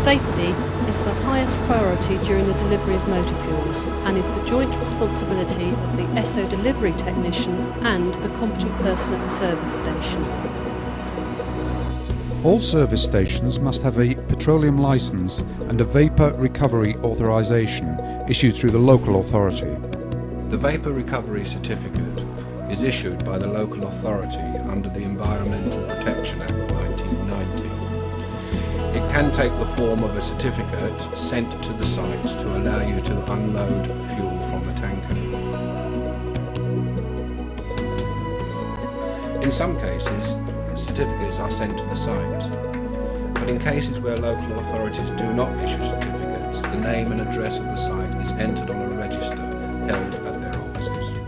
Safety is the highest priority during the delivery of motor fuels and is the joint responsibility of the Esso delivery technician and the competent person at the service station. All service stations must have a petroleum licence and a vapour recovery authorisation issued through the local authority. The Vapour Recovery Certificate is issued by the local authority under the Environmental Protection Act 1990. It can take the form of a certificate sent to the site to allow you to unload fuel from the tanker. In some cases, certificates are sent to the site, but in cases where local authorities do not issue certificates, the name and address of the site is entered on a register held at their offices.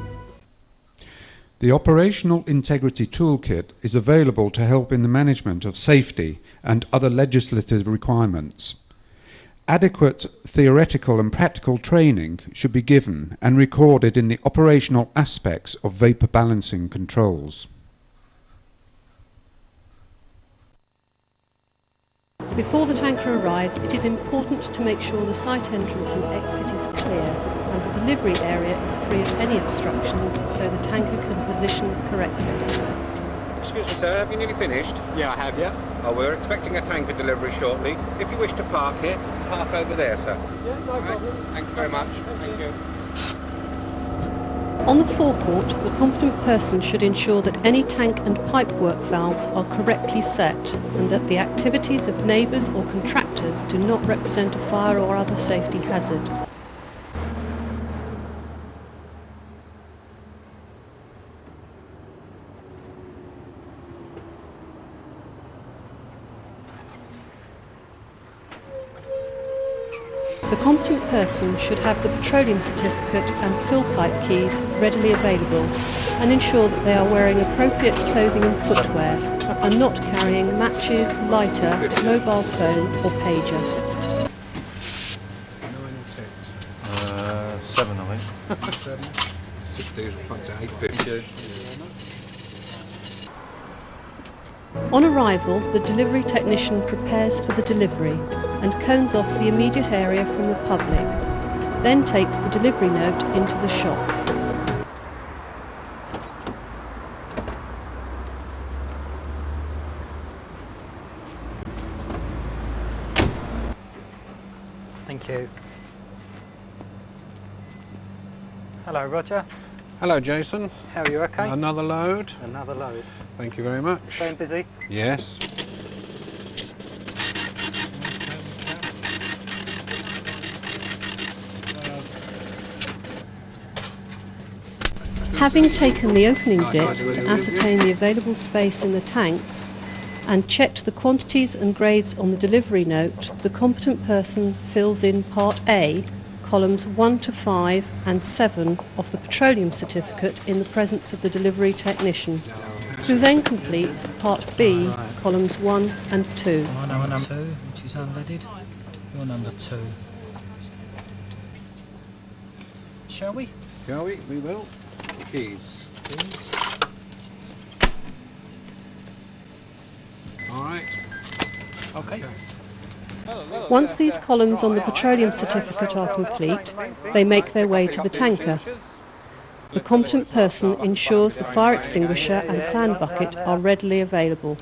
The Operational Integrity Toolkit is available to help in the management of safety and other legislative requirements. Adequate theoretical and practical training should be given and recorded in the operational aspects of vapour balancing controls. Before the tanker arrives, it is important to make sure the site entrance and exit is clear and the delivery area is free of any obstructions so the tanker can position correctly. Excuse me, sir, have you nearly finished? Yeah, I have, yeah. Oh, we're expecting a tanker delivery shortly. If you wish to park here, park over there, sir. Yeah, no problem. Thank you very much. Thank you. On the forecourt, the competent person should ensure that any tank and pipework valves are correctly set and that the activities of neighbours or contractors do not represent a fire or other safety hazard. The competent person should have the petroleum certificate and fill pipe keys readily available and ensure that they are wearing appropriate clothing and footwear and are not carrying matches, lighter, mobile phone or pager. 9 or 10? 7, I think. 7. 6 diesel pumps at 850. On arrival, the delivery technician prepares for the delivery and cones off the immediate area from the public, then takes the delivery note into the shop. Thank you. Hello, Roger. Hello, Jason. How are you, okay? Another load. Another load. Thank you very much. Staying busy? Yes. Having taken the opening dip to ascertain the available space in the tanks and checked the quantities and grades on the delivery note, the competent person fills in Part A, columns 1 to 5 and 7 of the petroleum certificate in the presence of the delivery technician, who then completes Part B, columns 1 and 2. My number 2, which is unleaded. Your number 2. Shall we? Shall we? We will. Keys. Please. All right. Okay. Once these columns on the petroleum certificate are complete, they make their way to the tanker. The competent person ensures the fire extinguisher and sand bucket are readily available.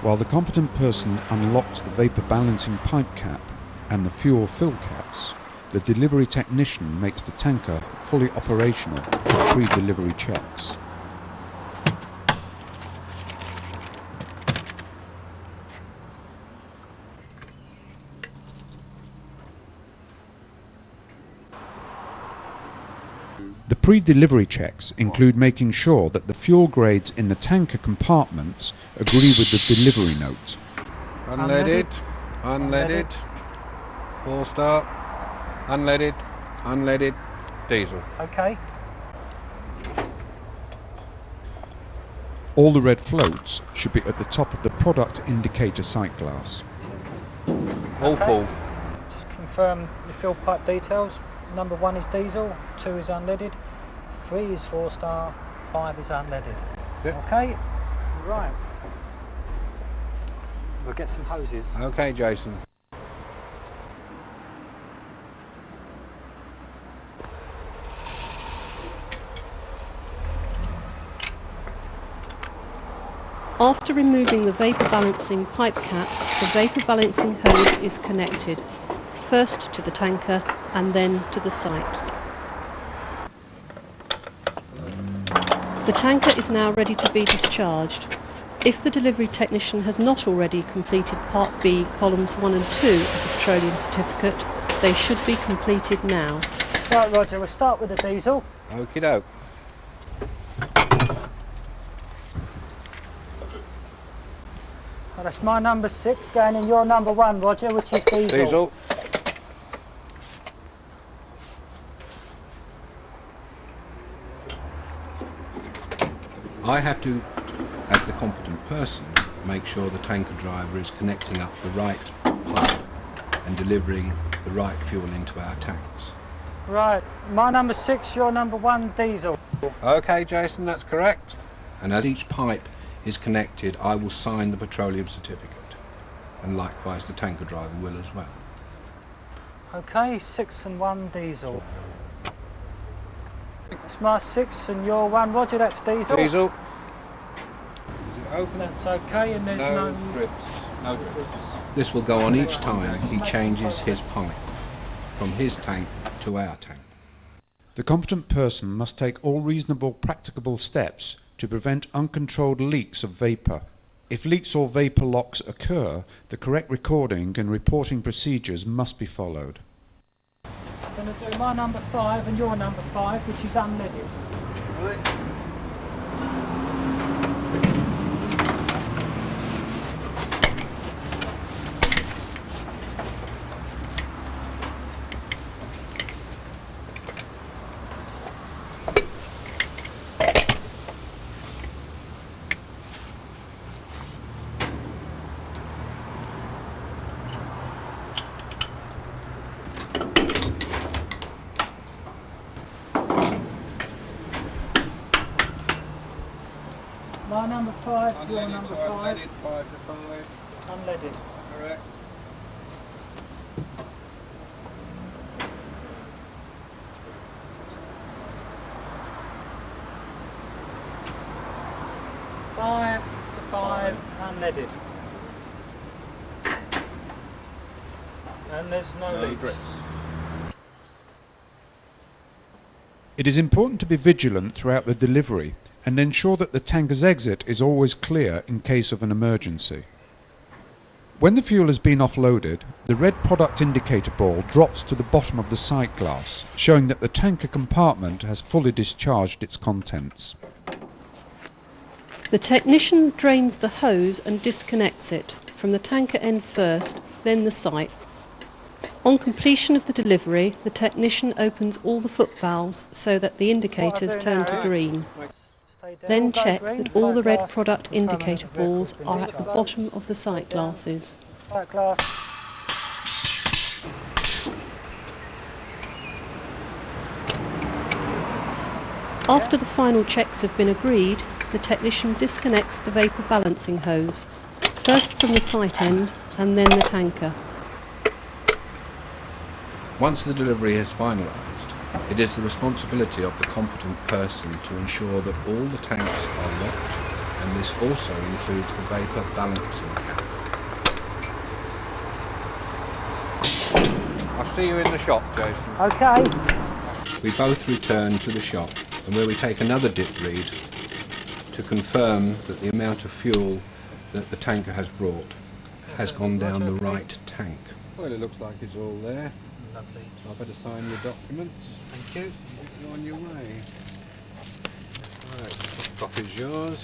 While the competent person unlocks the vapour balancing pipe cap and the fuel fill caps, the delivery technician makes the tanker fully operational for pre-delivery checks. The pre-delivery checks include making sure that the fuel grades in the tanker compartments agree with the delivery note. Unleaded. Unleaded. 4-star. Unleaded. Unleaded. Diesel. Okay. All the red floats should be at the top of the product indicator sight glass. All full. Just confirm the fill pipe details. Number 1 is diesel, 2 is unleaded, 3 is 4-star, 5 is unleaded. Yeah. Okay, right. We'll get some hoses. Okay, Jason. After removing the vapour balancing pipe cap, the vapour balancing hose is connected, first to the tanker and then to the site. The tanker is now ready to be discharged. If the delivery technician has not already completed Part B, columns 1 and 2 of the petroleum certificate, they should be completed now. Right, Roger, we'll start with the diesel. Okie doke. Well, that's my number 6 going in your number 1, Roger, which is diesel. Diesel. I have to, as the competent person, make sure the tanker driver is connecting up the right pipe and delivering the right fuel into our tanks. Right, my number 6, your number 1, diesel. Okay, Jason, that's correct. And as each pipe is connected, I will sign the petroleum certificate, and likewise the tanker driver will as well. Okay, 6 and 1, diesel. That's my 6 and your 1, Roger, that's diesel. Diesel. Is it open? That's okay, and there's no drips. No drips. This will go on each time he changes his pipe from his tank to our tank. The competent person must take all reasonable practicable steps to prevent uncontrolled leaks of vapour. If leaks or vapour locks occur, the correct recording and reporting procedures must be followed. I'm going to do my number 5 and your number 5, which is unleaded. My number 5, your number 5, 5 to 5. unleaded. Correct. Five to 5, unleaded. And there's no leaks. drips. It is important to be vigilant throughout the delivery and ensure that the tanker's exit is always clear in case of an emergency. When the fuel has been offloaded, the red product indicator ball drops to the bottom of the sight glass, showing that the tanker compartment has fully discharged its contents. The technician drains the hose and disconnects it from the tanker end first, then the site. On completion of the delivery, the technician opens all the foot valves so that the indicators turn to green. Stay down, Then go check green, that all the sight red glass, product confirming that indicator the vehicle's balls been are at the discharged. bottom of the sight glasses. Sight glass. After the final checks have been agreed, the technician disconnects the vapour balancing hose, first from the sight end and then the tanker. Once the delivery is finalised, it is the responsibility of the competent person to ensure that all the tanks are locked, and this also includes the vapour balancing cap. I'll see you in the shop, Jason. Okay. We both return to the shop, and where we take another dip read to confirm that the amount of fuel that the tanker has brought has gone down the right tank. Well, it looks like it's all there. Lovely. I better sign your documents. Thank you. You're on your way. Right, top copy's yours.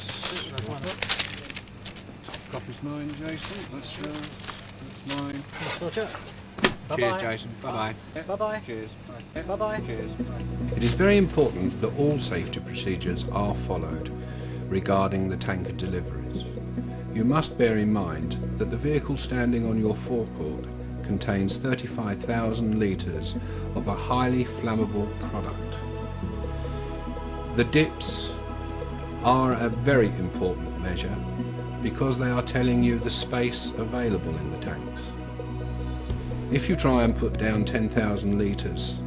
Top copy's mine, Jason. That's yours. That's mine. Yes, Roger. Cheers, Bye-bye. Jason. Bye-bye. Bye-bye. Cheers. Bye-bye. Cheers. It is very important that all safety procedures are followed regarding the tanker deliveries. You must bear in mind that the vehicle standing on your forecourt contains 35,000 litres of a highly flammable product. The dips are a very important measure because they are telling you the space available in the tanks. If you try and put down 10,000 litres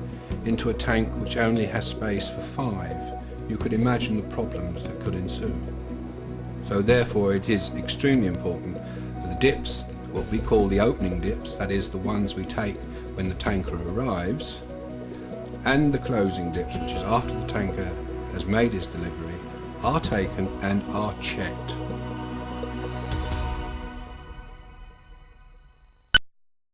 into a tank which only has space for 5, you could imagine the problems that could ensue. So therefore it is extremely important that the dips, what we call the opening dips, that is the ones we take when the tanker arrives, and the closing dips, which is after the tanker has made its delivery, are taken and are checked.